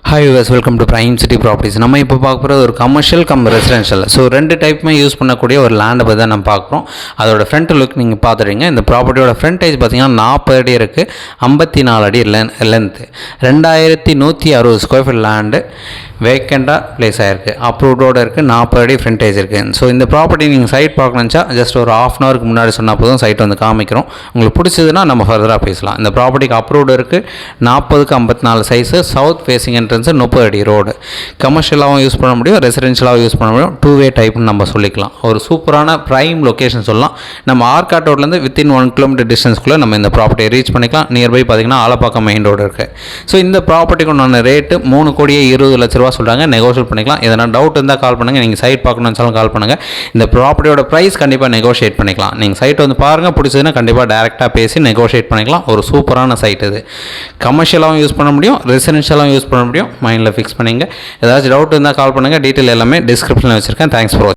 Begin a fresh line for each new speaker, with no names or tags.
Hi viewers, welcome to Prime City Properties. நம்ம இப்போ பார்க்க போகிறது ஒரு கமர்ஷியல் ரெசிடென்ஷியல். ஸோ ரெண்டு டைப்புமே யூஸ் பண்ணக்கூடிய ஒரு லேண்டை பற்றி தான் நம்ம பார்க்குறோம். அதோட ஃப்ரண்ட் லுக் நீங்கள் பார்த்துறீங்க. இந்த ப்ராப்பர்ட்டியோட ஃப்ரண்டேஜ் பார்த்தீங்கன்னா 40 அடி இருக்குது, 54 அடி லென்த்து, 2160 ஸ்கொயர் ஃபீட் லேண்டு வேக்கண்டாக ப்ளேஸ் ஆகிருக்கு. அப்ரூவ்டோடு இருக்குது, 40 அடி ஃப்ரண்டேஜ் இருக்குது. ஸோ இந்த ப்ராப்பர்ட்டி நீங்கள் சைட் பார்க்கணுச்சா ஜஸ்ட் ஒரு ½ அன் ஹவருக்கு முன்னாடி சொன்னால் போதும், சைட் வந்து காமிக்கிறோம். உங்களுக்கு பிடிச்சதுன்னா நம்ம ஃபர்தராக பேசலாம். இந்த ப்ராப்பர்ட்டிக்கு அப்ரூவ்டு இருக்குது, 40x54 size, south facing entrance, 30 அடி ரோடு. கமர்ஷியலாகவும் யூஸ் பண்ண முடியும், ரெசிடென்ஷியலாகவும் யூஸ் பண்ண முடியும், 2-வே டைப்னு நம்ம சொல்லிக்கலாம். ஒரு சூப்பரான ப்ரைம் லொக்கேஷன் சொல்லலாம். நம்ம ஆர்காட் ரோட்லேருந்து வித்தின் 1 கிலோமீட்டர் டிஸ்டன்ஸ்க்குள்ளே நம்ம இந்த ப்ராப்பர்ட்டியை ரீச் பண்ணிக்கலாம். நியர்பை பார்த்திங்கன்னா ஆலப்பாக்கம் மெயின் ரோடு இருக்குது. ஸோ இந்த ப்ராப்பர்ட்டிக்கு உண்டான ரேட்டு 3,20 லட்ச ரூபா சொல்கிறாங்க. நெகோஷியேட் பண்ணிக்கலாம். எதனா டவுட் இருந்தால் கால் பண்ணுங்கள். நீங்கள் சைட் பார்க்கணும்னு கால் பண்ணுங்கள். இந்த ப்ராப்பர்ட்டியோட ப்ரைஸ் கண்டிப்பாக நெகோஷியேட் பண்ணிக்கலாம். நீங்கள் சைட் வந்து பாருங்கள், பிடிச்சதுன்னா கண்டிப்பாக டேரெக்டாக பேசி நெகோஷியேட் பண்ணிக்கலாம். ஒரு சூப்பரான சைட் இது. கமர்ஷியலாகவும் யூஸ் பண்ண முடியும், ரெசிடென்ஷியலாகவும் யூஸ் பண்ண முடியும். மைண்டில் ஃபிக்ஸ் பண்ணிங்க. ஏதாச்சும் டவுட் இருந்தால் கால் பண்ணுங்கள். டீட்டெயில் எல்லாமே டிஸ்கிரிப்ஷனில் வச்சுருக்கேன். தேங்க்ஸ் ஃபார் வாட்சிங்.